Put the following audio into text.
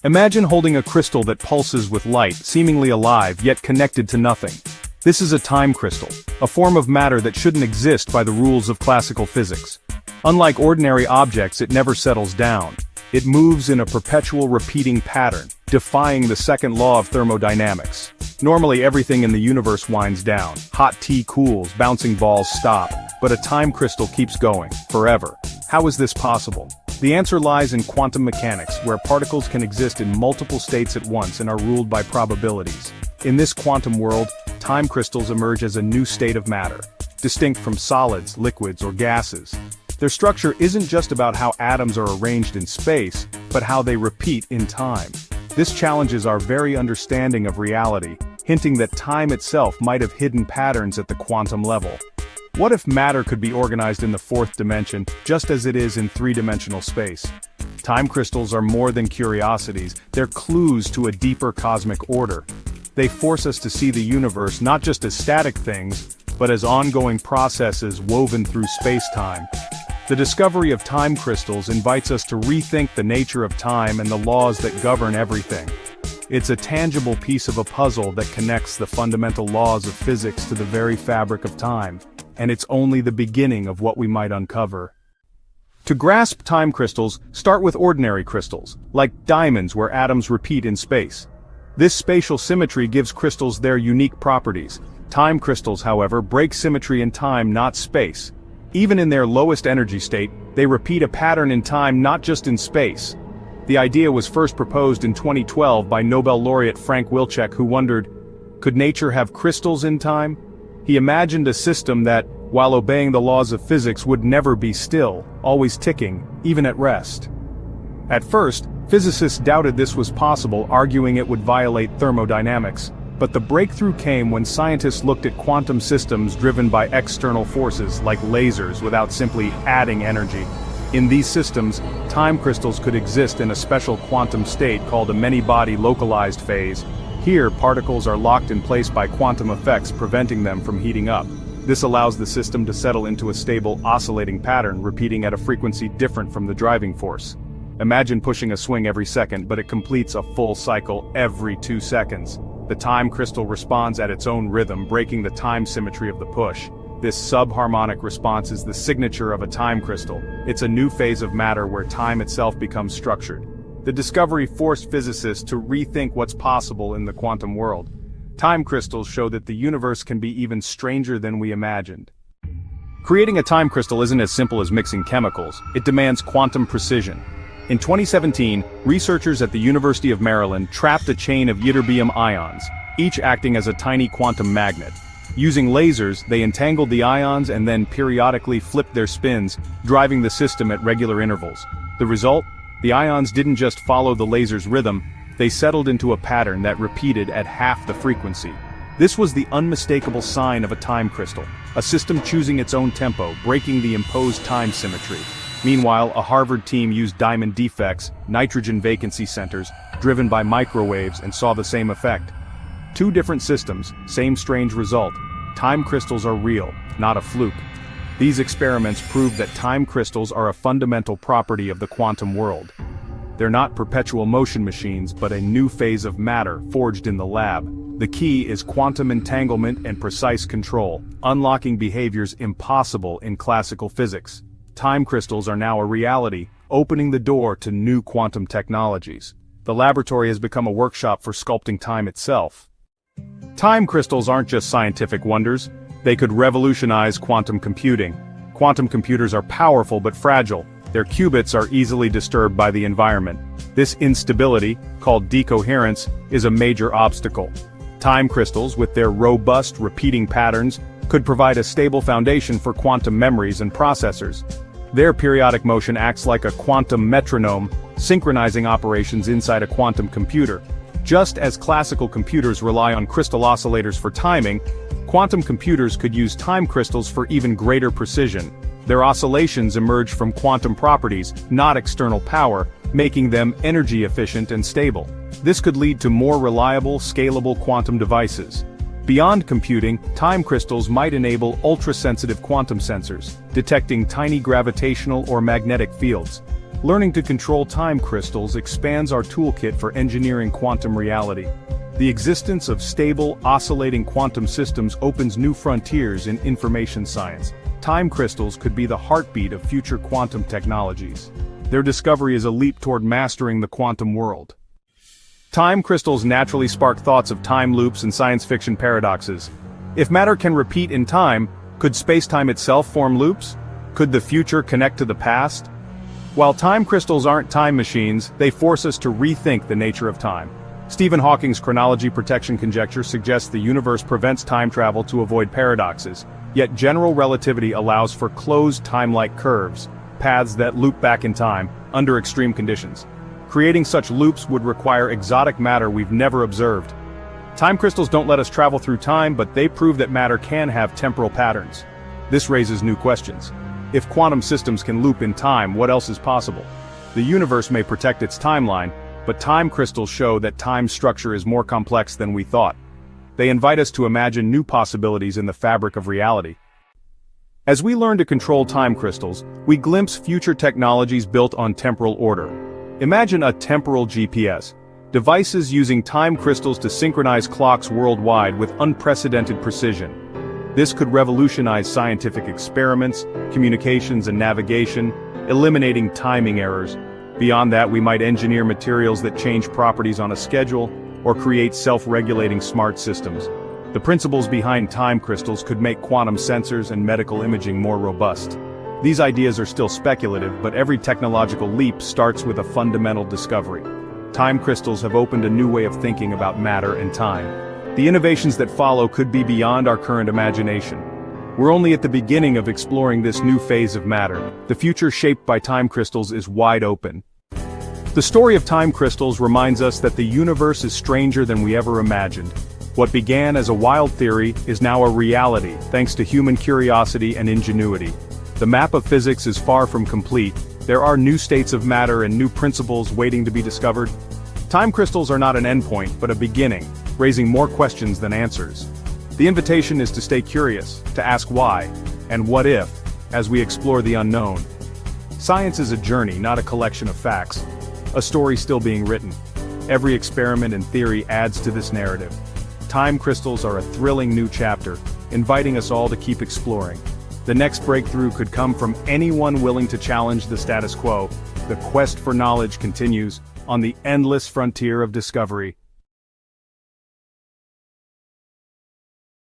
Imagine holding a crystal that pulses with light, seemingly alive, yet connected to nothing. This is a time crystal, a form of matter that shouldn't exist by the rules of classical physics. Unlike ordinary objects, it never settles down. It moves in a perpetual repeating pattern, defying the second law of thermodynamics. Normally everything in the universe winds down. Hot tea cools, bouncing balls stop, but a time crystal keeps going, forever. How is this possible? The answer lies in quantum mechanics, where particles can exist in multiple states at once and are ruled by probabilities. In this quantum world, time crystals emerge as a new state of matter, distinct from solids, liquids, or gases. Their structure isn't just about how atoms are arranged in space, but how they repeat in time. This challenges our very understanding of reality, hinting that time itself might have hidden patterns at the quantum level. What if matter could be organized in the fourth dimension, just as it is in three-dimensional space? Time crystals are more than curiosities, they're clues to a deeper cosmic order. They force us to see the universe not just as static things, but as ongoing processes woven through space-time. The discovery of time crystals invites us to rethink the nature of time and the laws that govern everything. It's a tangible piece of a puzzle that connects the fundamental laws of physics to the very fabric of time, and it's only the beginning of what we might uncover. To grasp time crystals, start with ordinary crystals, like diamonds where atoms repeat in space. This spatial symmetry gives crystals their unique properties. Time crystals, however, break symmetry in time, not space. Even in their lowest energy state, they repeat a pattern in time, not just in space. The idea was first proposed in 2012 by Nobel laureate Frank Wilczek, who wondered, could nature have crystals in time? He imagined a system that, while obeying the laws of physics, would never be still, always ticking, even at rest. At first, physicists doubted this was possible, arguing it would violate thermodynamics. But the breakthrough came when scientists looked at quantum systems driven by external forces, like lasers, without simply adding energy. In these systems, time crystals could exist in a special quantum state called a many-body localized phase. Here, particles are locked in place by quantum effects, preventing them from heating up. This allows the system to settle into a stable, oscillating pattern, repeating at a frequency different from the driving force. Imagine pushing a swing every second, but it completes a full cycle every 2 seconds. The time crystal responds at its own rhythm, breaking the time symmetry of the push. This subharmonic response is the signature of a time crystal. It's a new phase of matter where time itself becomes structured. The discovery forced physicists to rethink what's possible in the quantum world. Time crystals show that the universe can be even stranger than we imagined. Creating a time crystal isn't as simple as mixing chemicals. It demands quantum precision. In 2017, researchers at the University of Maryland trapped a chain of ytterbium ions, each acting as a tiny quantum magnet. Using lasers, they entangled the ions and then periodically flipped their spins, driving the system at regular intervals. The result? The ions didn't just follow the laser's rhythm, they settled into a pattern that repeated at half the frequency. This was the unmistakable sign of a time crystal, a system choosing its own tempo, breaking the imposed time symmetry. Meanwhile, a Harvard team used diamond defects, nitrogen vacancy centers, driven by microwaves, and saw the same effect. Two different systems, same strange result. Time crystals are real, not a fluke. These experiments prove that time crystals are a fundamental property of the quantum world. They're not perpetual motion machines, but a new phase of matter forged in the lab. The key is quantum entanglement and precise control, unlocking behaviors impossible in classical physics. Time crystals are now a reality, opening the door to new quantum technologies. The laboratory has become a workshop for sculpting time itself. Time crystals aren't just scientific wonders, they could revolutionize quantum computing. Quantum computers are powerful but fragile. Their qubits are easily disturbed by the environment. This instability, called decoherence, is a major obstacle. Time crystals, with their robust, repeating patterns, could provide a stable foundation for quantum memories and processors. Their periodic motion acts like a quantum metronome, synchronizing operations inside a quantum computer. Just as classical computers rely on crystal oscillators for timing, quantum computers could use time crystals for even greater precision. Their oscillations emerge from quantum properties, not external power, making them energy efficient and stable. This could lead to more reliable, scalable quantum devices. Beyond computing, time crystals might enable ultra-sensitive quantum sensors, detecting tiny gravitational or magnetic fields. Learning to control time crystals expands our toolkit for engineering quantum reality. The existence of stable, oscillating quantum systems opens new frontiers in information science. Time crystals could be the heartbeat of future quantum technologies. Their discovery is a leap toward mastering the quantum world. Time crystals naturally spark thoughts of time loops and science fiction paradoxes. If matter can repeat in time, could space-time itself form loops? Could the future connect to the past? While time crystals aren't time machines, they force us to rethink the nature of time. Stephen Hawking's chronology protection conjecture suggests the universe prevents time travel to avoid paradoxes, yet general relativity allows for closed time-like curves, paths that loop back in time, under extreme conditions. Creating such loops would require exotic matter we've never observed. Time crystals don't let us travel through time, but they prove that matter can have temporal patterns. This raises new questions. If quantum systems can loop in time, what else is possible? The universe may protect its timeline, but time crystals show that time structure is more complex than we thought. They invite us to imagine new possibilities in the fabric of reality. As we learn to control time crystals, we glimpse future technologies built on temporal order. Imagine a temporal GPS, devices using time crystals to synchronize clocks worldwide with unprecedented precision. This could revolutionize scientific experiments, communications and navigation, eliminating timing errors. Beyond that, we might engineer materials that change properties on a schedule, or create self-regulating smart systems. The principles behind time crystals could make quantum sensors and medical imaging more robust. These ideas are still speculative, but every technological leap starts with a fundamental discovery. Time crystals have opened a new way of thinking about matter and time. The innovations that follow could be beyond our current imagination. We're only at the beginning of exploring this new phase of matter. The future shaped by time crystals is wide open. The story of time crystals reminds us that the universe is stranger than we ever imagined. What began as a wild theory is now a reality, thanks to human curiosity and ingenuity. The map of physics is far from complete. There are new states of matter and new principles waiting to be discovered. Time crystals are not an endpoint, but a beginning, raising more questions than answers. The invitation is to stay curious, to ask why, and what if, as we explore the unknown. Science is a journey, not a collection of facts. A story still being written. Every experiment and theory adds to this narrative. Time crystals are a thrilling new chapter, inviting us all to keep exploring. The next breakthrough could come from anyone willing to challenge the status quo. The quest for knowledge continues, on the endless frontier of discovery.